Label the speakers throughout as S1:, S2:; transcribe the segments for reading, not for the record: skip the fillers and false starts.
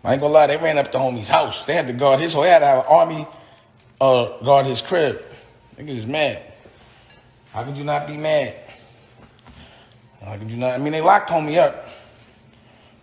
S1: I ain't gonna lie, they ran up the homie's house. They had to guard his, they had to have an army guard his crib. Niggas is mad. How could you not be mad? How could you not? I mean, they locked homie up,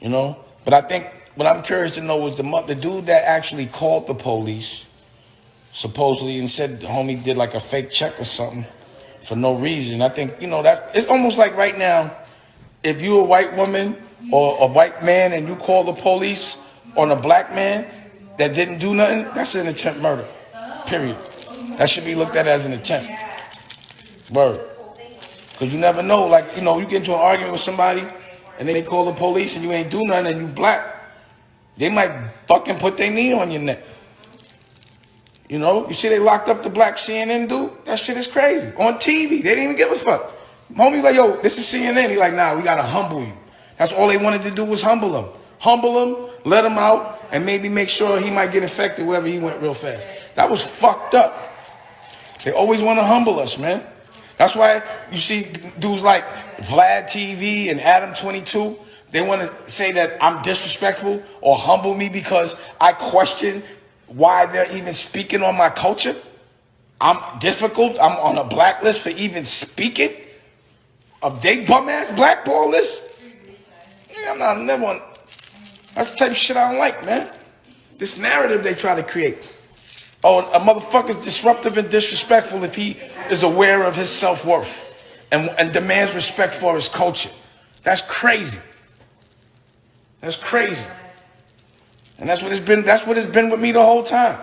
S1: you know? But I think what I'm curious to know was the dude that actually called the police, supposedly, and said the homie did like a fake check or something for no reason. I think, you know, it's almost like right now, if you a white woman or a white man and you call the police on a black man that didn't do nothing, that's an attempt murder, period. That should be looked at as an attempt. Word. Because you never know, like, you know, you get into an argument with somebody and then they call the police and you ain't do nothing and you black, they might fucking put their knee on your neck. You know, you see they locked up the black CNN dude? That shit is crazy. On TV, they didn't even give a fuck. Homie's like, yo, this is CNN. He's like, nah, we gotta humble you. That's all they wanted to do was humble him. Humble him, let him out, and maybe make sure he might get infected wherever he went real fast. That was fucked up. They always want to humble us, man. That's why you see dudes like Vlad TV and Adam 22, they want to say that I'm disrespectful or humble me because I question why they're even speaking on my culture. I'm difficult. I'm on a blacklist for even speaking. They bum ass blackball list. I'm not never on. That's the type of shit I don't like, man. This narrative they try to create. Oh, a motherfucker's disruptive and disrespectful if he is aware of his self-worth and demands respect for his culture. That's crazy. That's crazy. And that's what it's been. That's what it's been with me the whole time.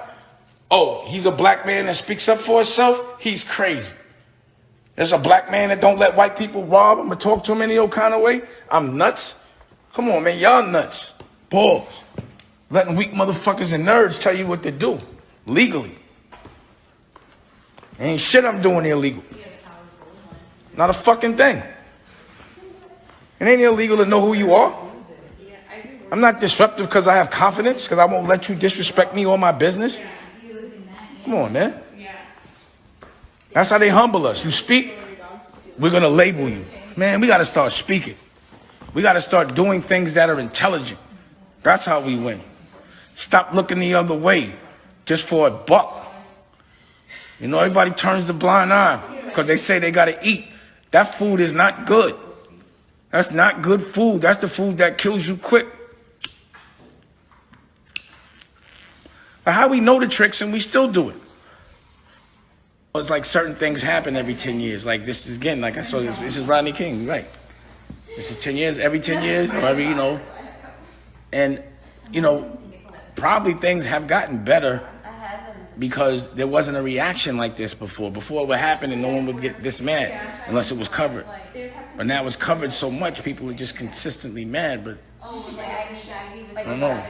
S1: Oh, he's a black man that speaks up for himself. He's crazy. There's a black man that don't let white people rob him or talk to him any old kind of way. I'm nuts. Come on, man. Y'all nuts. Pause. Letting weak motherfuckers and nerds tell you what to do. Legally. Ain't shit I'm doing illegal. Not a fucking thing. It ain't illegal to know who you are. I'm not disruptive because I have confidence, because I won't let you disrespect me or my business. Come on, man. That's how they humble us. You speak, we're going to label you. Man, we got to start speaking. We got to start doing things that are intelligent. That's how we win. Stop looking the other way just for a buck. You know, everybody turns the blind eye because they say they got to eat. That food is not good. That's not good food. That's the food that kills you quick. But how we know the tricks and we still do it? It's like certain things happen every 10 years. Like this is, again, like I saw this is Rodney King, right? This is 10 years, every 10 years, or every, you know. And, you know, probably things have gotten better because there wasn't a reaction like this before. Before it would happen and no one would get this mad unless it was covered. But now it's covered so much, people are just consistently mad. But I don't know.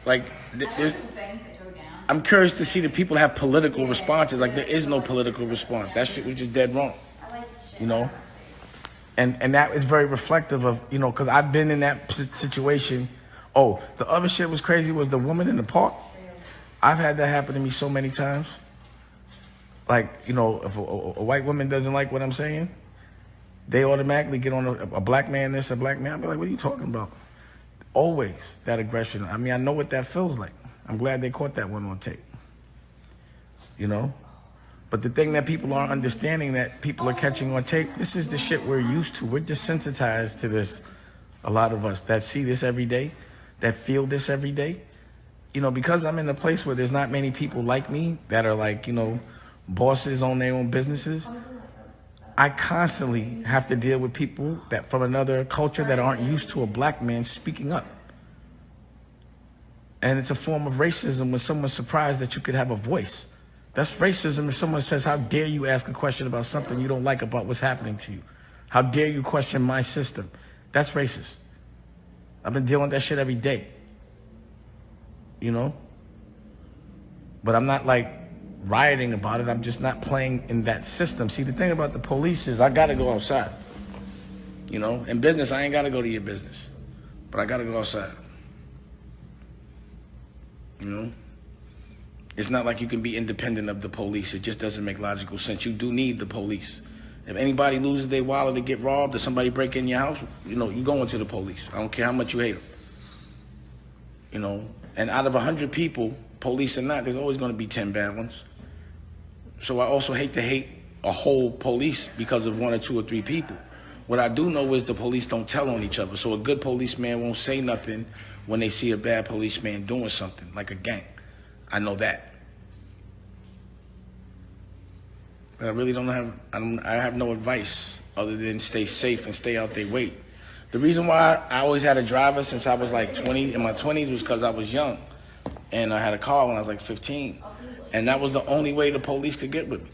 S1: Like, I'm curious to see the people have political responses. Like, there is no political response. That shit was just dead wrong. You know? And that is very reflective of, you know, because I've been in that situation. Oh, the other shit was crazy was the woman in the park. I've had that happen to me so many times. Like, you know, if a white woman doesn't like what I'm saying, they automatically get on a black man this, a black man. I'll be like, what are you talking about? Always that aggression. I mean, I know what that feels like. I'm glad they caught that one on tape. You know? But the thing that people aren't understanding that people are catching on tape, this is the shit we're used to. We're desensitized to this, a lot of us that see this every day, that feel this every day. You know, because I'm in a place where there's not many people like me that are like, you know, bosses on their own businesses, I constantly have to deal with people that from another culture that aren't used to a black man speaking up. And it's a form of racism when someone's surprised that you could have a voice. That's racism if someone says, how dare you ask a question about something you don't like about what's happening to you? How dare you question my system? That's racist. I've been dealing with that shit every day. You know? But I'm not like rioting about it. I'm just not playing in that system. See, the thing about the police is I got to go outside. You know? In business, I ain't got to go to your business. But I got to go outside. You know? It's not like you can be independent of the police. It just doesn't make logical sense. You do need the police. If anybody loses their wallet to get robbed or somebody break in your house, you know, you go into the police. I don't care how much you hate them. you know. And out of 100 people, police or not, there's always going to be 10 bad ones. So I also hate to hate a whole police because of 1 or 2 or 3 people. What I do know is the police don't tell on each other. So a good policeman won't say nothing when they see a bad policeman doing something, like a gang. I know that. But I really don't have, I have no advice other than stay safe and stay out their way. The reason why I always had a driver since I was like 20, in my 20s, was because I was young. And I had a car when I was like 15. And that was the only way the police could get with me,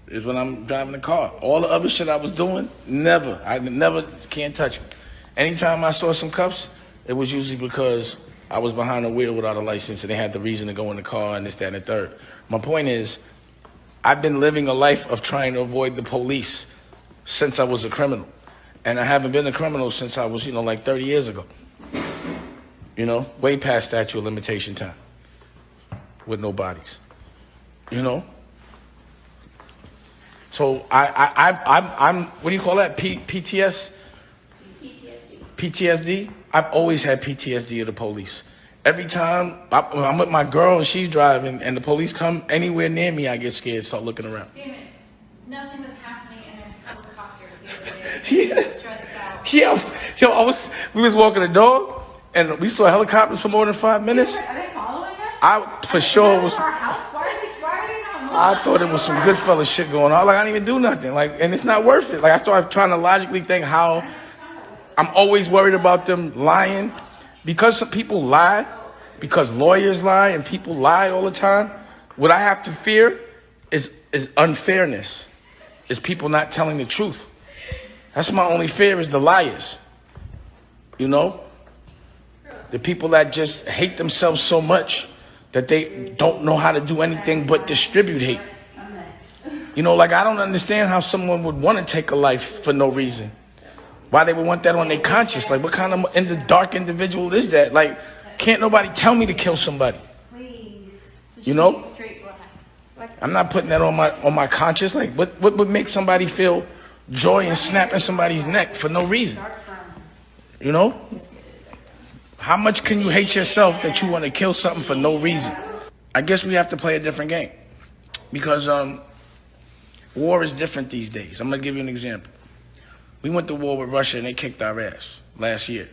S1: is when I'm driving the car. All the other shit I was doing, never. I never, can't touch me. Anytime I saw some cuffs, it was usually because I was behind the wheel without a license and they had the reason to go in the car and this, that, and the third. My point is, I've been living a life of trying to avoid the police since I was a criminal. And I haven't been a criminal since I was, like 30 years ago. Way past statute of limitation time with no bodies. So I'm what do you call that? PTSD. PTSD. I've always had PTSD of the police. Every time I'm with my girl and she's driving and the police come anywhere near me, I get scared, start looking around.
S2: Damn it. Nothing was happening and there's helicopters the other day.
S1: Yeah.
S2: Stressed out.
S1: We was walking the dog and we saw helicopters for more than 5 minutes.
S2: Are they following us?
S1: I for sure was.
S2: Our house? Why are they not moving?
S1: I thought it was some good fella shit going on. Like, I didn't even do nothing. And it's not worth it. Like, I started trying to logically think how I'm always worried about them lying. Because some people lie, because lawyers lie and people lie all the time, what I have to fear is unfairness, is people not telling the truth. That's my only fear, is the liars. The people that just hate themselves so much that they don't know how to do anything but distribute hate. I don't understand how someone would want to take a life for no reason. Why they would want that on their conscience. Like, what kind of dark individual is that? Like, can't nobody tell me to kill somebody? I'm not putting that on my conscience. Like, what would make somebody feel joy in snapping somebody's neck for no reason? How much can you hate yourself that you want to kill something for no reason? I guess we have to play a different game, because war is different these days. I'm going to give you an example. We went to war with Russia and they kicked our ass last year.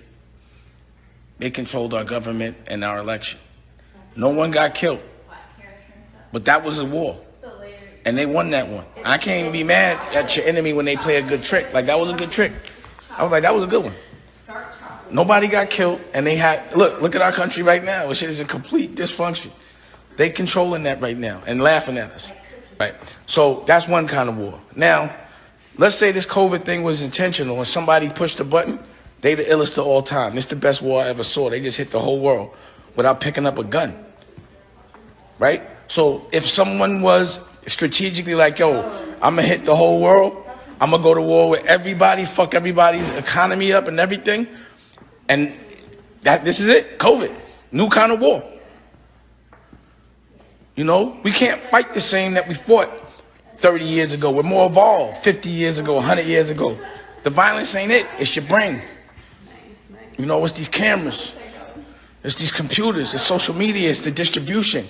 S1: They controlled our government and our election. No one got killed. But that was a war. And they won that one. I can't even be mad at your enemy when they play a good trick. Like, that was a good trick. I was like, that was a good one. Nobody got killed, and they had, look at our country right now, which is a complete dysfunction. They controlling that right now and laughing at us. Right. So that's one kind of war. Now, let's say this COVID thing was intentional and somebody pushed a button, they the illest of all time. This is the best war I ever saw. They just hit the whole world without picking up a gun. Right? So if someone was strategically like, yo, I'm going to hit the whole world, I'm going to go to war with everybody, fuck everybody's economy up and everything, and this is it, COVID, new kind of war. We can't fight the same that we fought 30 years ago. We're more evolved 50 years ago, 100 years ago. The violence ain't it. It's your brain. It's these cameras. It's these computers. It's social media. It's the distribution.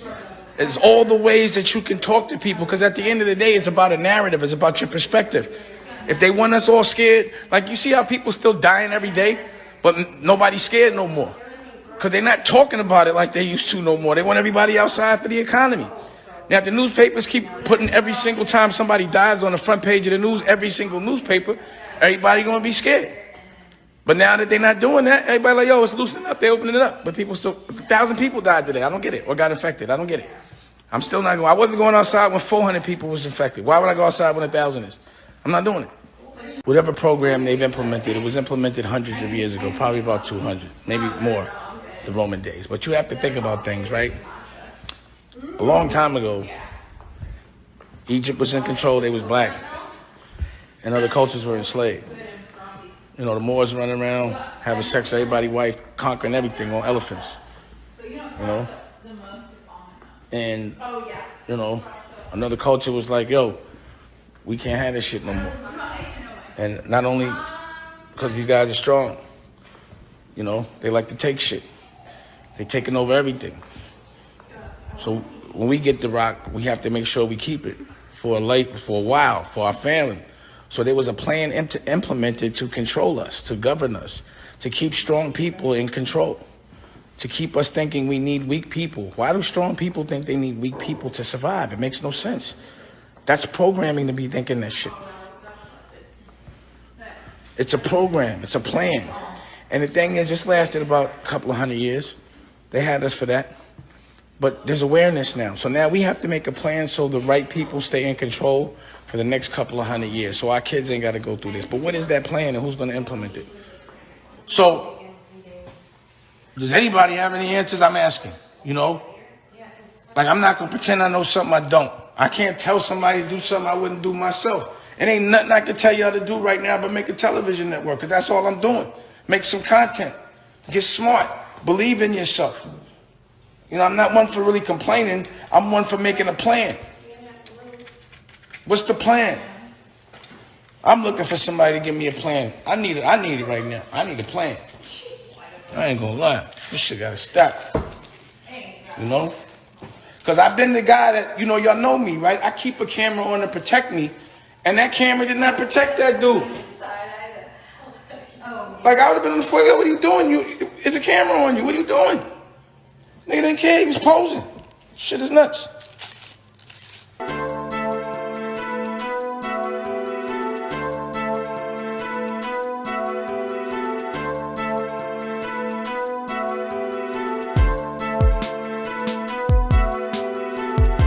S1: It's all the ways that you can talk to people, because at the end of the day, it's about a narrative. It's about your perspective. If they want us all scared, like, you see how people still dying every day, but nobody's scared no more. Because they're not talking about it like they used to no more. They want everybody outside for the economy. Now, if the newspapers keep putting every single time somebody dies on the front page of the news, every single newspaper, everybody going to be scared. But now that they're not doing that, everybody like, yo, it's loosening up. They're opening it up. But people still, 1,000 people died today. I don't get it. Or got infected. I don't get it. I'm still not going. I wasn't going outside when 400 people was infected. Why would I go outside when 1,000 is? I'm not doing it. Whatever program they've implemented, it was implemented hundreds of years ago, probably about 200, maybe more, the Roman days. But you have to think about things, right? A long time ago, Egypt was in control. They was black. And other cultures were enslaved. The Moors running around, having sex with everybody's wife, conquering everything on elephants. And, another culture was like, yo, we can't have this shit no more. And not only because these guys are strong, they like to take shit. They're taking over everything. So when we get the rock, we have to make sure we keep it for a while, for our family. So there was a plan implemented to control us, to govern us, to keep strong people in control, to keep us thinking we need weak people. Why do strong people think they need weak people to survive? It makes no sense. That's programming to be thinking that shit. It's a program. It's a plan. And the thing is, this lasted about a couple of 100 years. They had us for that. But there's awareness now. So now we have to make a plan so the right people stay in control for the next couple of 100 years. So our kids ain't got to go through this. But what is that plan and who's going to implement it? So does anybody have any answers? I'm asking, you know? Like, I'm not going to pretend I know something I don't. I can't tell somebody to do something I wouldn't do myself. It ain't nothing I can tell y'all to do right now but make a television network, because that's all I'm doing. Make some content. Get smart. Believe in yourself. You know, I'm not one for really complaining. I'm one for making a plan. What's the plan? I'm looking for somebody to give me a plan. I need it right now. I need a plan. I ain't gonna lie. This shit gotta stop. You know? Because I've been the guy that, you know, y'all know me, right? I keep a camera on to protect me, and that camera did not protect that dude. Like, I would have been on the floor, what are you doing? There's a camera on you. What are you doing? Nigga didn't care. He was posing. Shit is nuts.